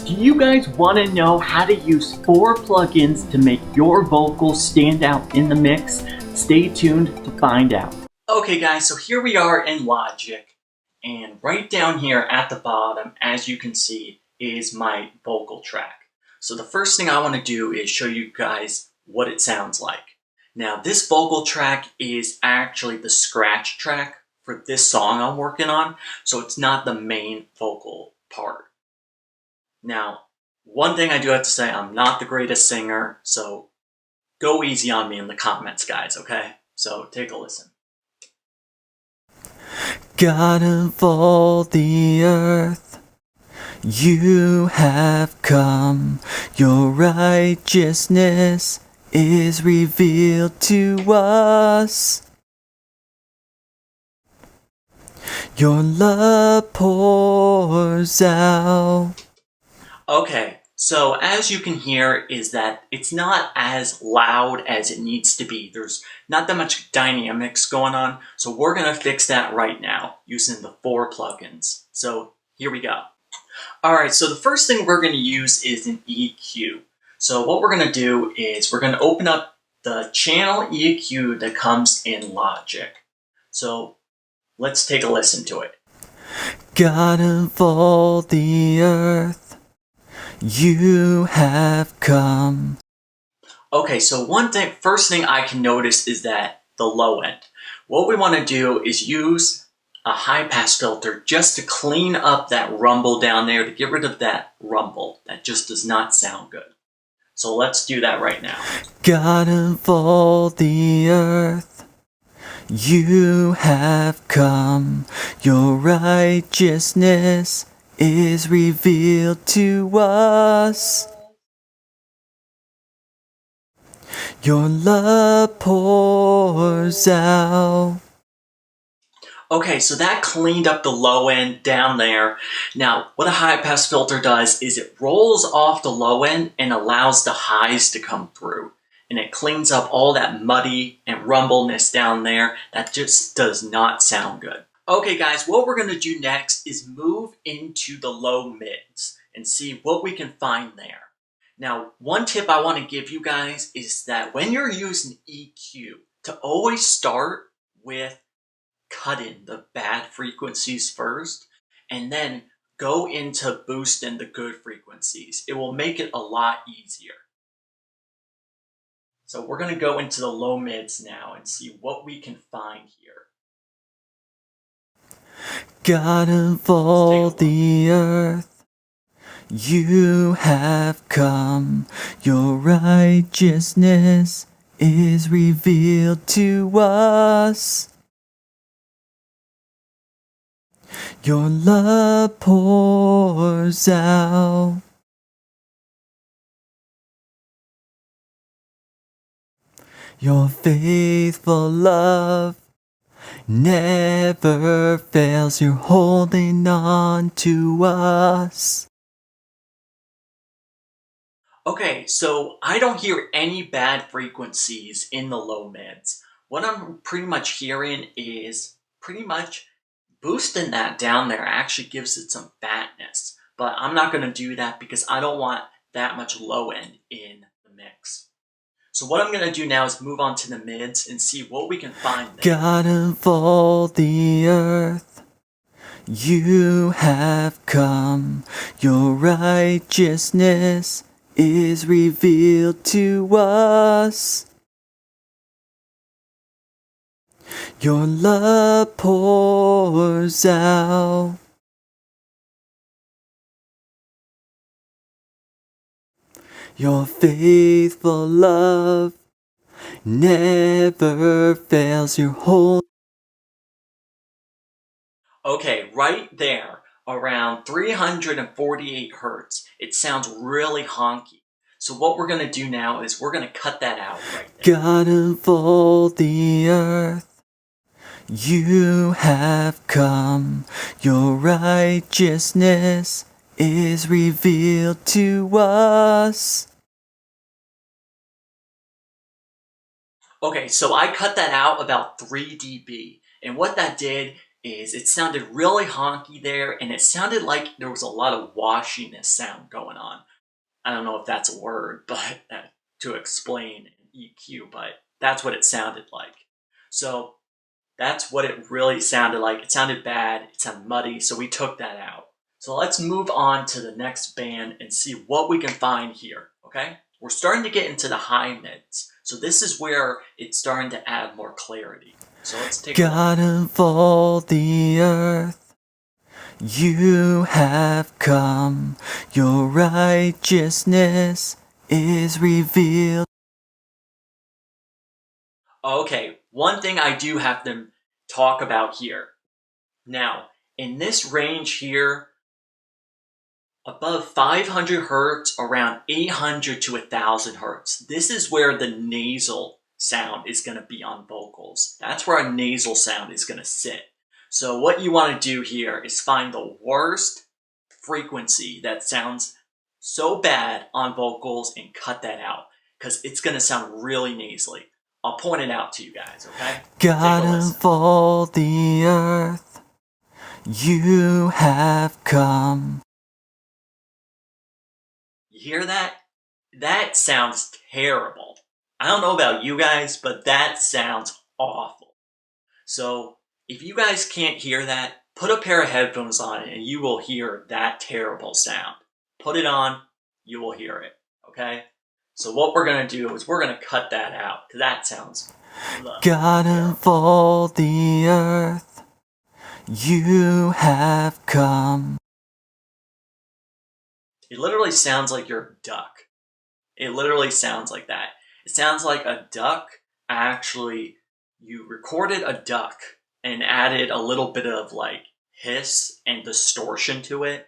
Do you guys want to know how to use 4 plugins to make your vocals stand out in the mix? Stay tuned to find out. Okay guys, so here we are in Logic, and right down here at the bottom, as you can see, is my vocal track. So the first thing I want to do is show you guys what it sounds like. Now this vocal track is actually the scratch track for this song I'm working on, so it's not the main vocal part. Now, one thing I do have to say, I'm not the greatest singer, so go easy on me in the comments, guys, okay? So take a listen. God of all the earth, you have come. Your righteousness is revealed to us. Your love pours out. Okay, so as you can hear is that it's not as loud as it needs to be. There's not that much dynamics going on, so we're going to fix that right now using the 4 plugins. So here we go. Alright, so the first thing we're going to use is an EQ. So what we're going to do is we're going to open up the channel EQ that comes in Logic. So let's take a listen to it. God of all the earth, you have come. Okay, so first thing I can notice is that the low end. What we want to do is use a high pass filter just to clean up that rumble down there, to get rid of that rumble. That just does not sound good. So let's do that right now. God of all the earth, you have come. Your righteousness is revealed to us. Your love pours out. Okay, so that cleaned up the low end down there. Now, what a high pass filter does is it rolls off the low end and allows the highs to come through. And it cleans up all that muddy and rumbleness down there that just does not sound good. Okay guys, what we're going to do next is move into the low mids and see what we can find there. Now, one tip I want to give you guys is that when you're using EQ, to always start with cutting the bad frequencies first, and then go into boosting the good frequencies. It will make it a lot easier. So we're going to go into the low mids now and see what we can find here. God of all the earth, you have come. Your righteousness is revealed to us. Your love pours out. Your faithful love never fails. You're holding on to us. Okay, so I don't hear any bad frequencies in the low mids. What I'm pretty much hearing is pretty much boosting that down there actually gives it some fatness. But I'm not going to do that because I don't want that much low end in the mix. So what I'm going to do now is move on to the mids and see what we can find there. God of all the earth, you have come. Your righteousness is revealed to us. Your love pours out. Your faithful love never fails. Your whole. Okay, right there, around 348 hertz, it sounds really honky. So what we're going to do now is we're going to cut that out right there. God of all the earth, you have come. Your righteousness is revealed to us. Okay, so I cut that out about 3 dB, and what that did is it sounded really honky there, and it sounded like there was a lot of washiness sound going on. I don't know if that's a word, but to explain EQ, but that's what it sounded like. So that's what it really sounded like. It sounded bad, it sounded muddy, so we took that out. So let's move on to the next band and see what we can find here, okay? We're starting to get into the high mids, so this is where it's starting to add more clarity. So let's take a look. God of all the earth, you have come, your righteousness is revealed. Okay, one thing I do have to talk about here. Now, in this range here, above 500 hertz, around 800 to 1000 hertz, this is where the nasal sound is going to be on vocals. That's where a nasal sound is going to sit. So what you want to do here is find the worst frequency that sounds so bad on vocals and cut that out, because it's going to sound really nasally. I'll point it out to you guys, okay? God of all the earth, you have come. You hear that? That sounds terrible. I don't know about you guys, but that sounds awful. So if you guys can't hear that, put a pair of headphones on and you will hear that terrible sound. Put it on, you will hear it, okay? So what we're going to do is we're going to cut that out, because that sounds God of all the earth, you have come. It literally sounds like you're a duck. It literally sounds like that. It sounds like a duck. Actually, you recorded a duck and added a little bit of like hiss and distortion to it,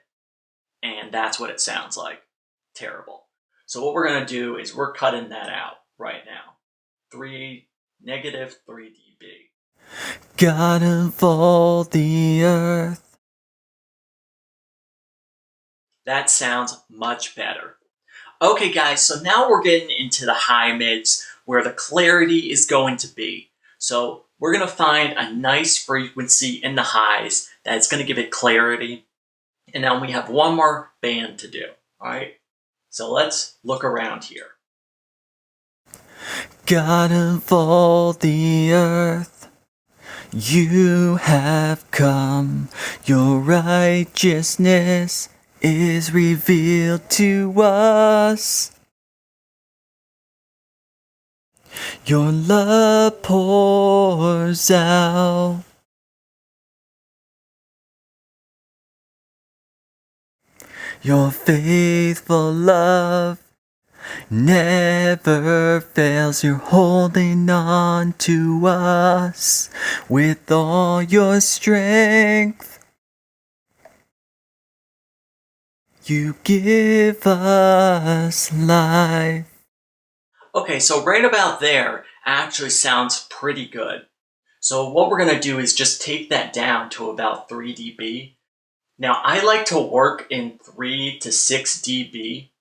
and that's what it sounds like. Terrible. So what we're going to do is we're cutting that out right now. -3 dB. God of all the earth. That sounds much better. Okay guys, so now we're getting into the high mids where the clarity is going to be. So we're going to find a nice frequency in the highs that's going to give it clarity. And now we have one more band to do, alright? So let's look around here. God of all the earth, you have come, your righteousness is revealed to us. Your love pours out. Your faithful love never fails. You're holding on to us with all your strength. You give us life. Okay, so right about there actually sounds pretty good. So what we're going to do is just take that down to about 3 dB. Now, I like to work in 3 to 6 dB.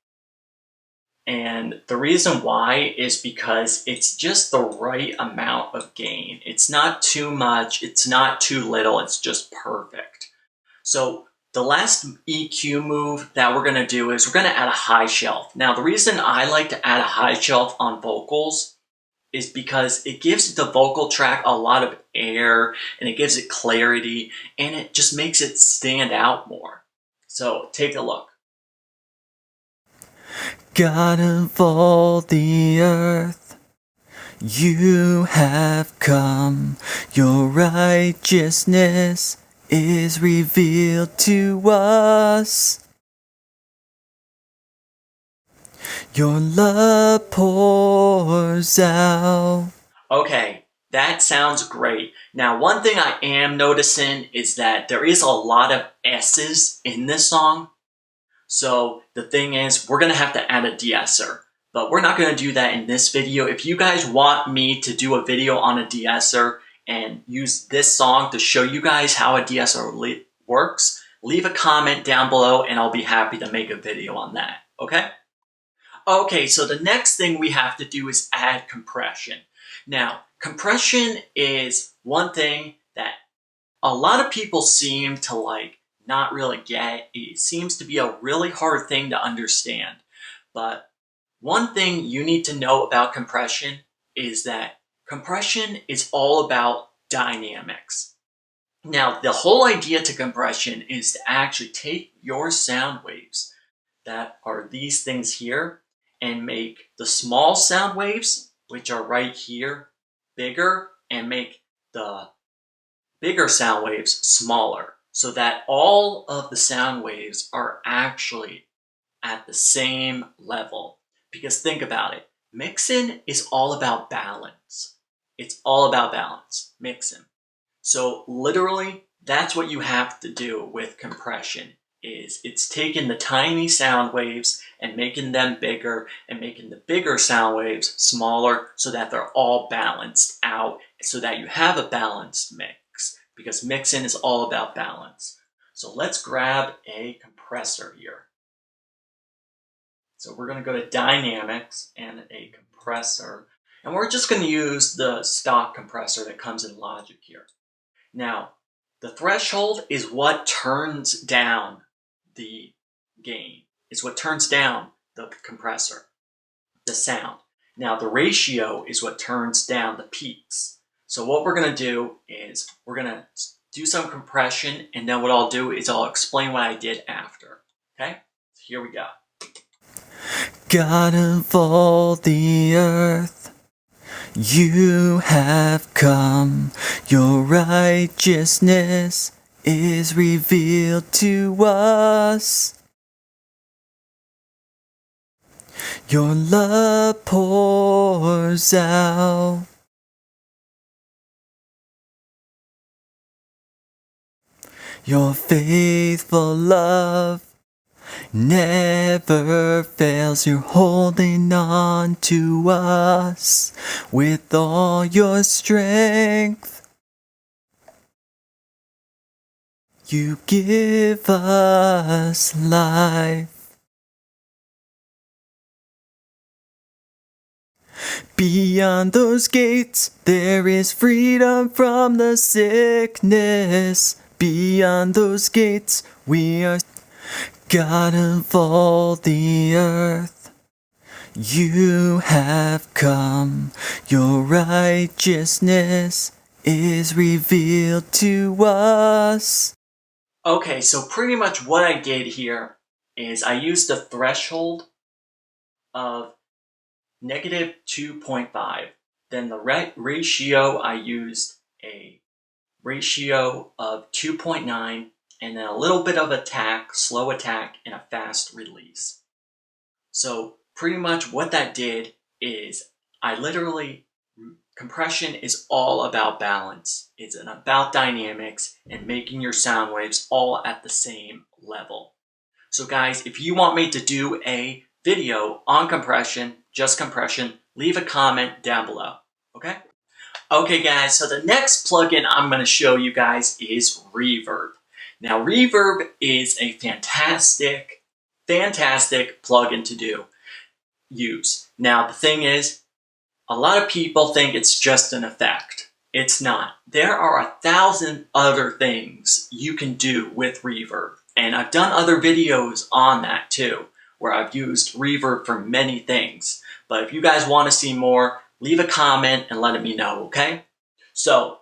And the reason why is because it's just the right amount of gain. It's not too much, it's not too little, it's just perfect. So the last EQ move that we're going to do is we're going to add a high shelf. Now, the reason I like to add a high shelf on vocals is because it gives the vocal track a lot of air and it gives it clarity and it just makes it stand out more. So take a look. God of all the earth, you have come, your righteousness is revealed to us. Your love pours out. Okay, that sounds great. Now, one thing I am noticing is that there is a lot of S's in this song. So the thing is, we're going to have to add a de-esser. But we're not going to do that in this video. If you guys want me to do a video on a de-esser and use this song to show you guys how a de-esser works, leave a comment down below and I'll be happy to make a video on that, okay? Okay, so the next thing we have to do is add compression. Now, compression is one thing that a lot of people seem to not really get. It seems to be a really hard thing to understand. But one thing you need to know about compression is that compression is all about dynamics. Now, the whole idea to compression is to actually take your sound waves that are these things here and make the small sound waves, which are right here, bigger, and make the bigger sound waves smaller, so that all of the sound waves are actually at the same level. Because think about it, mixing is all about balance. It's all about balance, mixing. So literally, that's what you have to do with compression. It's taking the tiny sound waves and making them bigger and making the bigger sound waves smaller so that they're all balanced out, so that you have a balanced mix, because mixing is all about balance. So let's grab a compressor here. So we're going to go to Dynamics and a compressor, and we're just going to use the stock compressor that comes in Logic here. Now, the threshold is what turns down the gain. It's what turns down the compressor, the sound. Now, the ratio is what turns down the peaks. So what we're going to do is we're going to do some compression, and then what I'll do is I'll explain what I did after. Okay? So here we go. God of all the earth, you have come, your righteousness is revealed to us. Your love pours out. Your faithful love never fails. You're holding on to us with all your strength. You give us life. Beyond those gates, there is freedom from the sickness. Beyond those gates, we are God of all the earth. You have come, your righteousness is revealed to us. Okay, so pretty much what I did here is I used a threshold of negative 2.5. Then the ratio, I used a ratio of 2.9, and then a little bit of attack, slow attack, and a fast release. So pretty much what that did is compression is all about balance. It's about dynamics and making your sound waves all at the same level. So guys, if you want me to do a video on compression, just compression, leave a comment down below, okay? Okay guys, so the next plugin I'm going to show you guys is Reverb. Now Reverb is a fantastic plugin to use. Now the thing is, a lot of people think it's just an effect. It's not. There are 1,000 other things you can do with Reverb. And I've done other videos on that too, where I've used Reverb for many things. But if you guys want to see more, leave a comment and let me know, okay? So,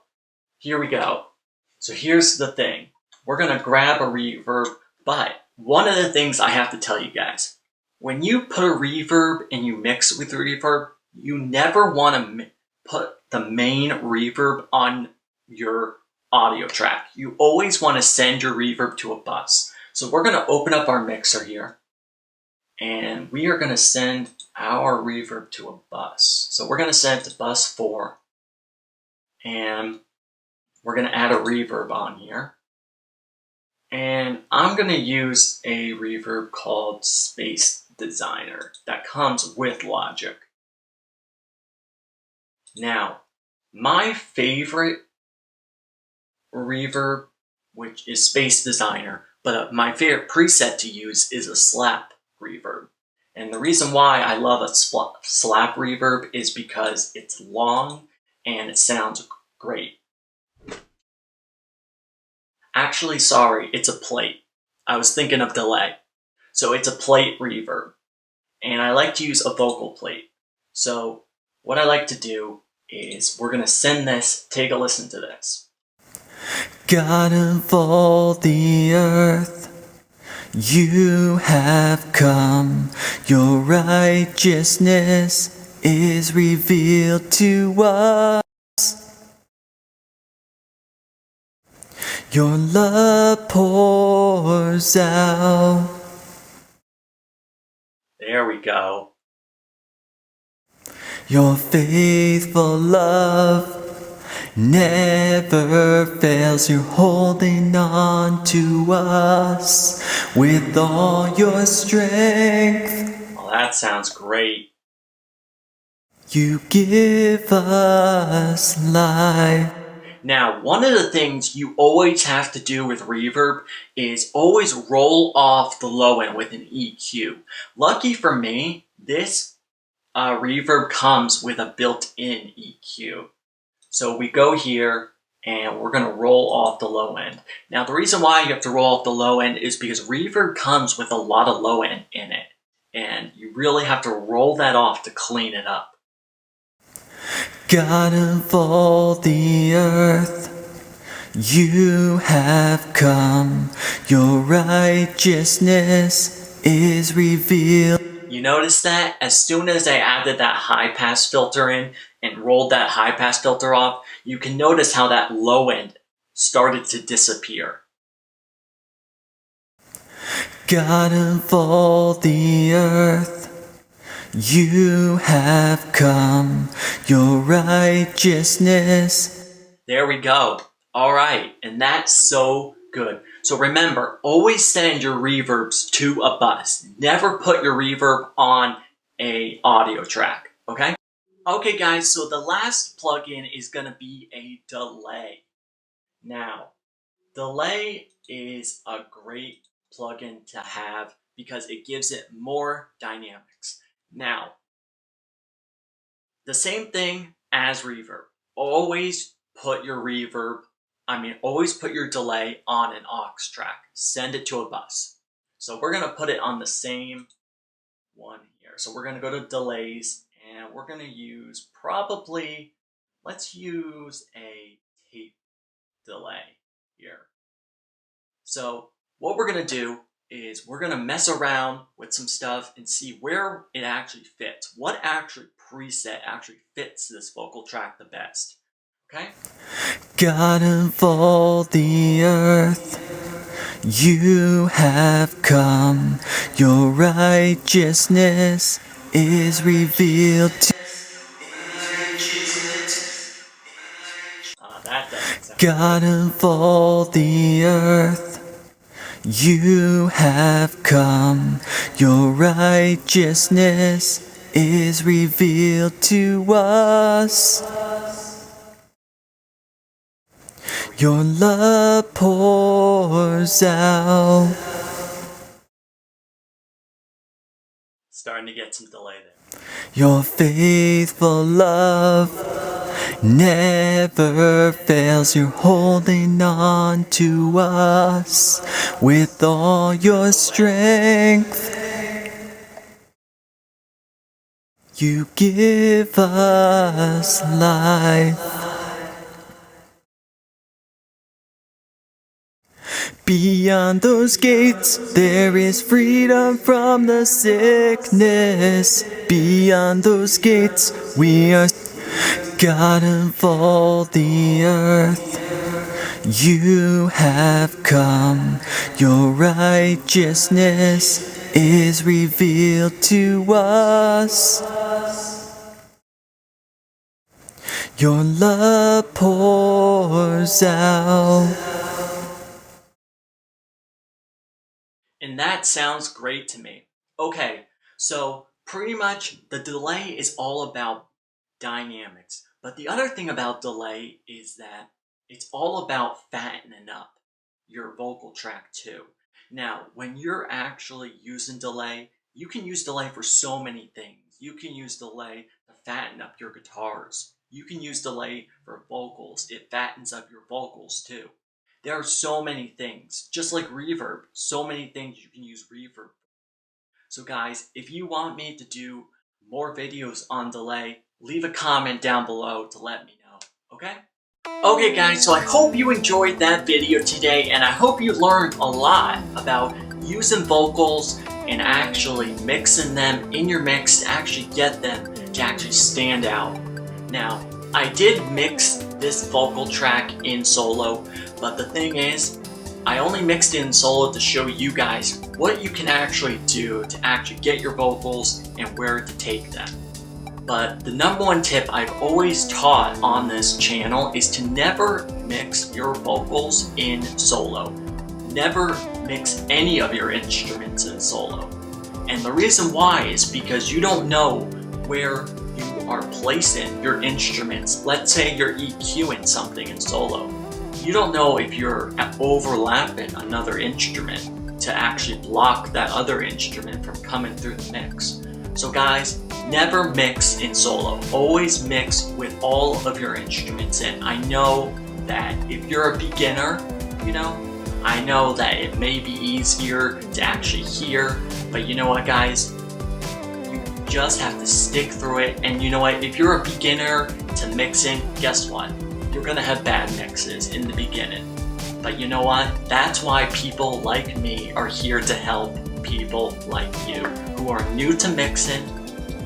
here we go. So here's the thing. We're going to grab a reverb, but one of the things I have to tell you guys, when you put a reverb and you mix with reverb, you never want to put the main reverb on your audio track. You always want to send your reverb to a bus. So we're going to open up our mixer here, and we are going to send our reverb to a bus. So we're going to send it to bus 4, and we're going to add a reverb on here. And I'm going to use a reverb called Space Designer that comes with Logic. Now, my favorite reverb, which is Space Designer, but my favorite preset to use is a slap reverb. And the reason why I love a slap reverb is because it's long and it sounds great. Actually, sorry, it's a plate. I was thinking of delay. So it's a plate reverb. And I like to use a vocal plate. So what I like to do is we're going to send this, take a listen to this. God of all the earth, you have come, your righteousness is revealed to us. Your love pours out. There we go. Your faithful love never fails. You're holding on to us with all your strength. Well, that sounds great. You give us life. Now, one of the things you always have to do with reverb is always roll off the low end with an EQ. Lucky for me, this reverb comes with a built-in EQ. So we go here and we're going to roll off the low end. Now, the reason why you have to roll off the low end is because reverb comes with a lot of low end in it. And you really have to roll that off to clean it up. God of all the earth, you have come, your righteousness is revealed. You notice that as soon as I added that high pass filter in and rolled that high pass filter off, you can notice how that low end started to disappear. God of all the earth, you have come, your righteousness. There we go. All right, and that's so good. So remember, always send your reverbs to a bus. Never put your reverb on a audio track, okay? Okay guys, so the last plugin is gonna be a delay. Now, delay is a great plugin to have because it gives it more dynamics. Now, the same thing as reverb. Always put your always put your delay on an aux track. Send it to a bus. So we're going to put it on the same one here. So we're going to go to delays and we're going to use let's use a tape delay here. So what we're going to do is we're going to mess around with some stuff and see where it actually fits. What actually preset actually fits this vocal track the best. Okay? God of all the earth, you have come, your righteousness is revealed to That doesn't sound God of all the earth, you have come, your righteousness is revealed to us. Your love pours out. starting to get some delay there. Your faithful love never fails. You're holding on to us with all your strength. You give us life. Beyond those gates, there is freedom from the sickness. Beyond those gates, we are God of all the earth. You have come, your righteousness is revealed to us. Your love pours out. And that sounds great to me. Okay, so pretty much the delay is all about dynamics. But the other thing about delay is that it's all about fattening up your vocal track too. Now, when you're actually using delay, you can use delay for so many things. You can use delay to fatten up your guitars. You can use delay for vocals. It fattens up your vocals too. There are so many things, just like Reverb, so many things you can use Reverb. So guys, if you want me to do more videos on delay, leave a comment down below to let me know, okay? Okay guys, so I hope you enjoyed that video today, and I hope you learned a lot about using vocals and actually mixing them in your mix to actually get them to actually stand out. Now, I did mix this vocal track in solo, but the thing is, I only mixed it in solo to show you guys what you can actually do to actually get your vocals and where to take them. But the number one tip I've always taught on this channel is to never mix your vocals in solo. Never mix any of your instruments in solo. And the reason why is because you don't know where you are placing your instruments. Let's say you're EQing something in solo. You don't know if you're overlapping another instrument to actually block that other instrument from coming through the mix. So guys, never mix in solo. Always mix with all of your instruments in. I know that if you're a beginner, I know that it may be easier to actually hear, but you know what guys? You just have to stick through it, and you know what? If you're a beginner to mixing, guess what? You're gonna have bad mixes in the beginning. But you know what? That's why people like me are here to help people like you who are new to mixing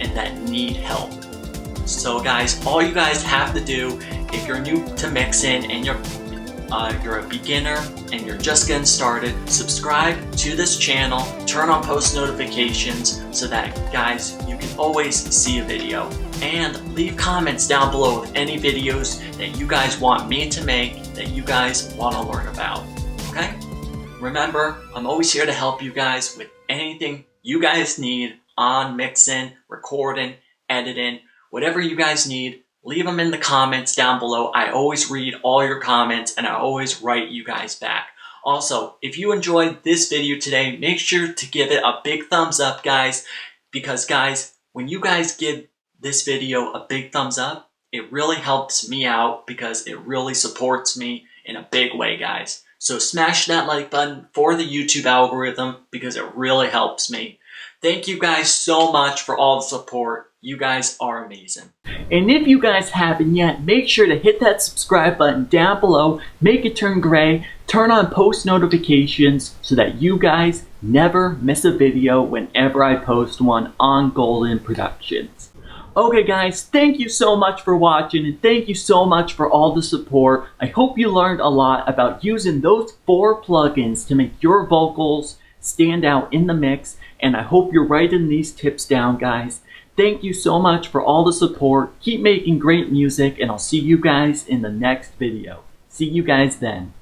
and that need help. So guys, all you guys have to do if you're new to mixing and you're a beginner and you're just getting started, subscribe to this channel, turn on post notifications so that guys, you can always see a video, and leave comments down below of any videos that you guys want me to make, that you guys want to learn about, okay? Remember, I'm always here to help you guys with anything you guys need on mixing, recording, editing, whatever you guys need. Leave them in the comments down below. I always read all your comments and I always write you guys back. Also, if you enjoyed this video today, make sure to give it a big thumbs up, guys, because guys, when you guys give this video a big thumbs up, it really helps me out because it really supports me in a big way, guys. So smash that like button for the YouTube algorithm because it really helps me. Thank you guys so much for all the support. You guys are amazing. And if you guys haven't yet, make sure to hit that subscribe button down below, make it turn gray, turn on post notifications so that you guys never miss a video whenever I post one on Golden Productions. Okay guys, thank you so much for watching, and thank you so much for all the support. I hope you learned a lot about using those 4 plugins to make your vocals stand out in the mix, and I hope you're writing these tips down, guys. Thank you so much for all the support. Keep making great music, and I'll see you guys in the next video. See you guys then.